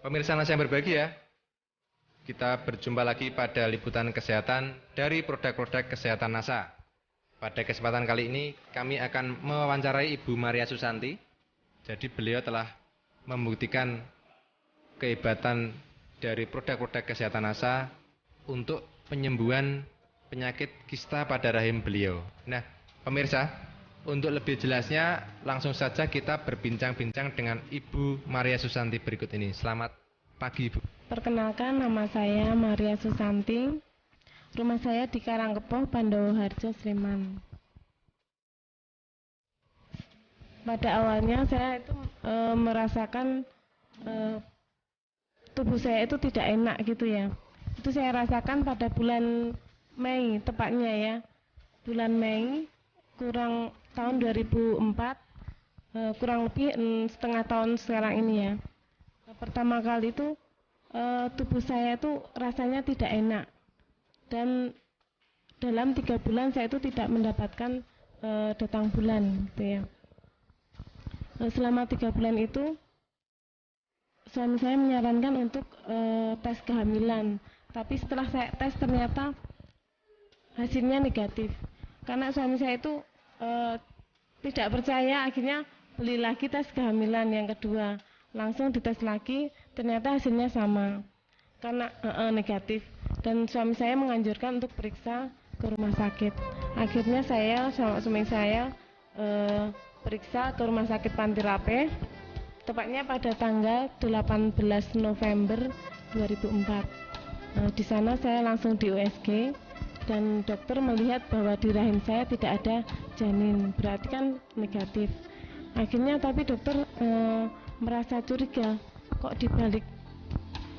Pemirsa Nasa yang berbahagia, kita berjumpa lagi pada liputan kesehatan dari produk-produk kesehatan NASA. Pada kesempatan kali ini, kami akan mewawancarai Ibu Maria Susanti. Jadi beliau telah membuktikan kehebatan dari produk-produk kesehatan NASA untuk penyembuhan penyakit kista pada rahim beliau. Nah, pemirsa, untuk lebih jelasnya, langsung saja kita berbincang-bincang dengan Ibu Maria Susanti berikut ini. Selamat pagi, Ibu. Perkenalkan, nama saya Maria Susanti. Rumah saya di Karangkepoh, Pandowo Harjo, Sleman. Pada awalnya saya itu merasakan tubuh saya itu tidak enak gitu ya. Itu saya rasakan pada bulan Mei tepatnya ya. Bulan Mei kurang tahun 2004, kurang lebih setengah tahun sekarang ini ya. Pertama kali itu tubuh saya itu rasanya tidak enak. Dan dalam 3 bulan saya itu tidak mendapatkan datang bulan gitu ya. Selama 3 bulan itu suami saya menyarankan untuk tes kehamilan, tapi setelah saya tes ternyata hasilnya negatif. Karena suami saya itu tidak percaya, akhirnya beli lagi tes kehamilan yang kedua, langsung dites lagi, ternyata hasilnya sama, karena negatif. Dan suami saya menganjurkan untuk periksa ke rumah sakit. Akhirnya saya sama suami saya periksa ke rumah sakit Pantirape, tepatnya pada tanggal 18 November 2004. Di sana saya langsung di USG dan dokter melihat bahwa di rahim saya tidak ada janin, berarti kan negatif. Akhirnya tapi dokter merasa curiga, kok di balik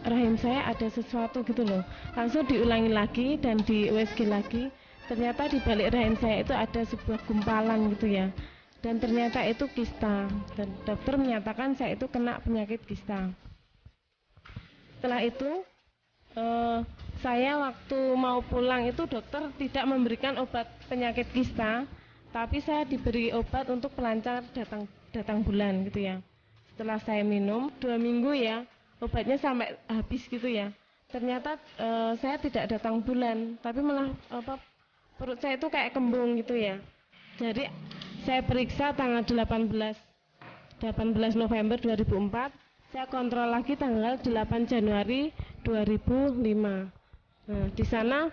rahim saya ada sesuatu gitu loh. Langsung diulangi lagi dan di USG lagi, ternyata di balik rahim saya itu ada sebuah gumpalan gitu ya. Dan ternyata itu kista, dan dokter menyatakan saya itu kena penyakit kista. Setelah itu saya waktu mau pulang itu dokter tidak memberikan obat penyakit kista, tapi saya diberi obat untuk pelancar datang bulan gitu ya. Setelah saya minum 2 minggu ya, obatnya sampai habis gitu ya. Ternyata saya tidak datang bulan, tapi malah perut saya itu kayak kembung gitu ya. Jadi saya periksa tanggal 18 November 2004, saya kontrol lagi tanggal 8 Januari 2005. Nah, di sana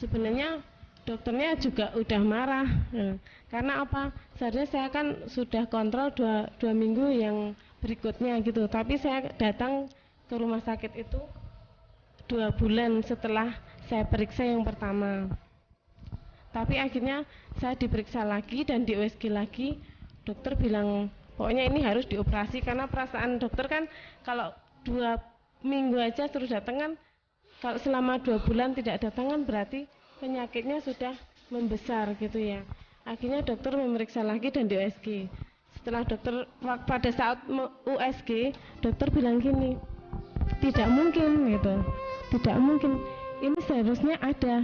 sebenarnya dokternya juga udah marah. Karena apa? Seharusnya saya kan sudah kontrol 2 minggu yang berikutnya gitu. Tapi saya datang ke rumah sakit itu 2 bulan setelah saya periksa yang pertama. Tapi akhirnya saya diperiksa lagi dan di USG lagi, dokter bilang pokoknya ini harus dioperasi, karena perasaan dokter kan kalau 2 minggu aja suruh datang kan, kalau selama 2 bulan tidak datang kan berarti penyakitnya sudah membesar gitu ya. Akhirnya dokter memeriksa lagi dan di USG. Setelah dokter pada saat USG, dokter bilang gini, tidak mungkin gitu, tidak mungkin, ini seharusnya ada,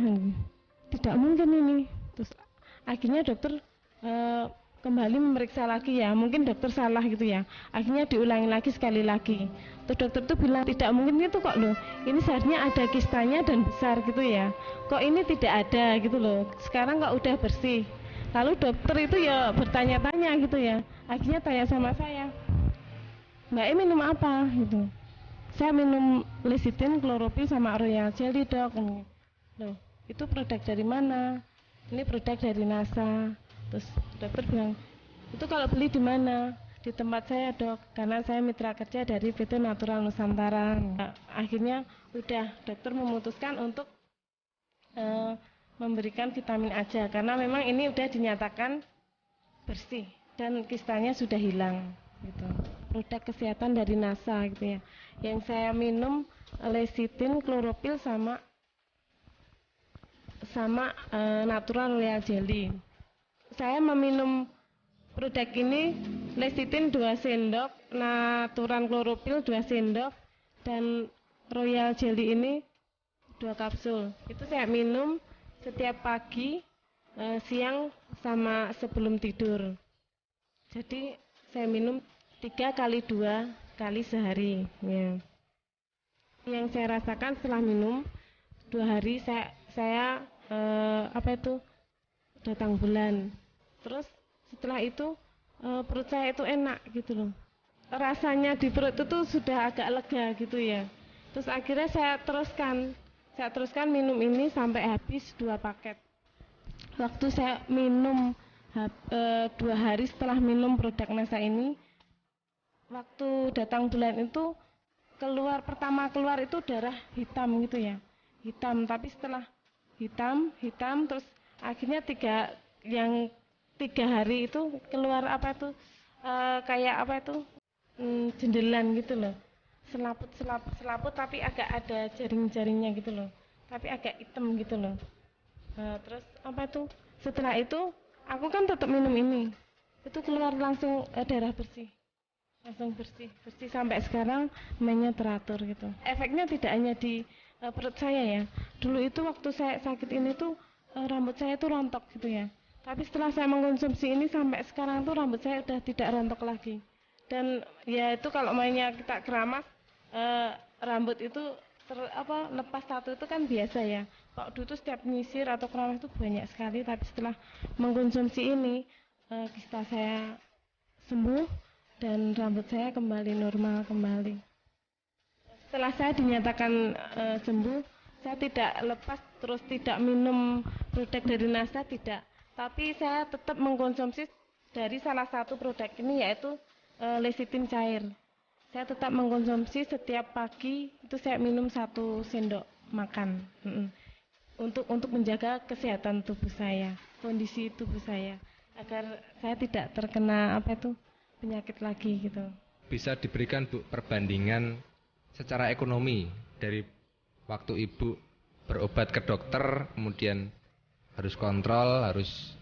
tidak mungkin ini. Terus akhirnya dokter kembali memeriksa lagi ya, mungkin dokter salah gitu ya. Akhirnya diulangi lagi sekali lagi. Terus dokter tuh bilang tidak mungkin itu kok loh, ini seharusnya ada kistanya dan besar gitu ya, kok ini tidak ada gitu loh, sekarang kok udah bersih. Lalu dokter itu ya bertanya-tanya gitu ya, akhirnya tanya sama saya, Mbak ini minum apa gitu. Saya minum lecithin, chlorophyll sama royal jelly dok. Loh, itu produk dari mana? Ini produk dari NASA. Terus dokter bilang, itu kalau beli di mana? Di tempat saya dok, karena saya mitra kerja dari PT Natural Nusantara. Nah, akhirnya udah dokter memutuskan untuk memberikan vitamin aja, karena memang ini udah dinyatakan bersih dan kistanya sudah hilang gitu. Produk kesehatan dari NASA gitu ya. Yang saya minum lecithin, chlorophyll sama natural royal jelly. Saya meminum produk ini, lecithin 2 sendok, natural chlorophyll 2 sendok, dan royal jelly ini 2 kapsul. Itu saya minum setiap pagi, siang, sama sebelum tidur. Jadi saya minum 3 kali 2 kali sehari. Ya. Yang saya rasakan setelah minum 2 hari saya datang bulan. Terus setelah itu perut saya itu enak gitu loh. Rasanya di perut itu sudah agak lega gitu ya. Terus akhirnya saya teruskan minum ini sampai habis 2 paket. Waktu saya minum 2 hari setelah minum produk NASA ini, waktu datang bulan itu pertama keluar itu darah hitam gitu ya, hitam. Tapi setelah hitam terus akhirnya 3 hari itu keluar kayak jendelan gitu loh, selaput tapi agak ada jaring-jaringnya gitu loh, tapi agak hitam gitu loh. Terus setelah itu aku kan tetap minum ini, itu keluar langsung darah bersih, langsung bersih sampai sekarang mainnya teratur gitu. Efeknya tidak hanya di perut saya ya. Dulu itu waktu saya sakit ini tuh rambut saya tuh rontok gitu ya. Tapi setelah saya mengkonsumsi ini sampai sekarang tuh rambut saya udah tidak rontok lagi. Dan ya itu kalau mainnya kita keramas, rambut itu lepas satu itu kan biasa ya. Kalau dulu tuh setiap nyisir atau keramas itu banyak sekali. Tapi setelah mengkonsumsi ini, kista saya sembuh dan rambut saya kembali normal kembali. Setelah saya dinyatakan sembuh, saya tidak lepas terus tidak minum produk dari NASA, tidak. Tapi saya tetap mengkonsumsi dari salah satu produk ini, yaitu lecitin cair. Saya tetap mengkonsumsi setiap pagi, itu saya minum 1 sendok makan. Untuk menjaga kesehatan tubuh saya, kondisi tubuh saya, agar saya tidak terkena penyakit lagi gitu. Bisa diberikan Bu perbandingan secara ekonomi dari waktu Ibu berobat ke dokter, kemudian harus kontrol, harus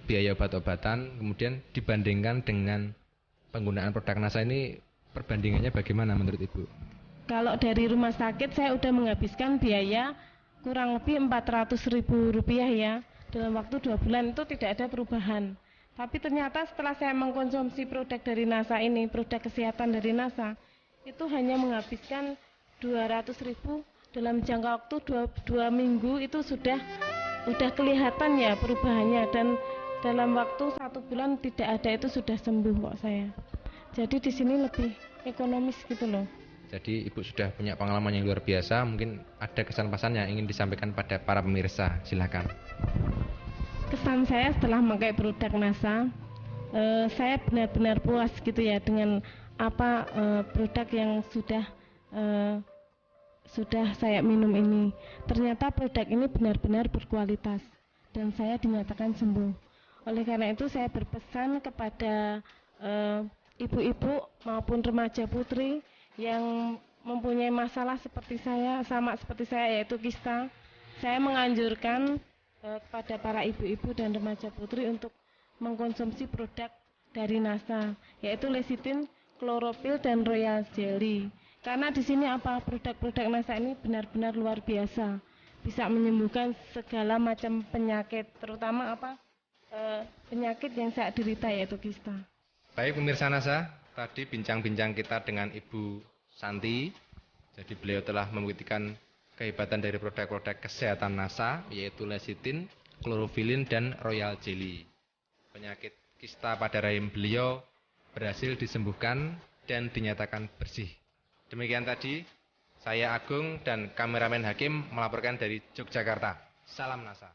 biaya obat-obatan, kemudian dibandingkan dengan penggunaan produk NASA ini, perbandingannya bagaimana menurut Ibu? Kalau dari rumah sakit saya udah menghabiskan biaya kurang lebih Rp400.000 ya. Dalam waktu 2 bulan itu tidak ada perubahan. Tapi ternyata setelah saya mengkonsumsi produk dari NASA ini, produk kesehatan dari NASA, itu hanya menghabiskan 200.000 dalam jangka waktu 2 minggu, itu sudah kelihatan ya perubahannya, dan dalam waktu 1 bulan tidak ada, itu sudah sembuh kok saya. Jadi di sini lebih ekonomis gitu loh. Jadi Ibu sudah punya pengalaman yang luar biasa. Mungkin ada kesan-pesan yang ingin disampaikan pada para pemirsa, silakan. Kesan saya setelah memakai produk NASA, saya benar-benar puas gitu ya dengan produk yang sudah saya minum ini. Ternyata produk ini benar-benar berkualitas dan saya dinyatakan sembuh. Oleh karena itu saya berpesan kepada ibu-ibu maupun remaja putri yang mempunyai masalah sama seperti saya, yaitu kista. Saya menganjurkan kepada para ibu-ibu dan remaja putri untuk mengkonsumsi produk dari NASA, yaitu lecitin, chlorophyll, dan royal jelly. Karena di sini produk-produk NASA ini benar-benar luar biasa, bisa menyembuhkan segala macam penyakit, terutama penyakit yang saya derita, yaitu kista. Baik pemirsa NASA, tadi bincang-bincang kita dengan Ibu Santi. Jadi beliau telah membuktikan kehebatan dari produk-produk kesehatan NASA, yaitu lecitin, chlorophylline, dan royal jelly. Penyakit kista pada rahim beliau berhasil disembuhkan dan dinyatakan bersih. Demikian tadi, saya Agung dan kameramen Hakim melaporkan dari Yogyakarta. Salam NASA.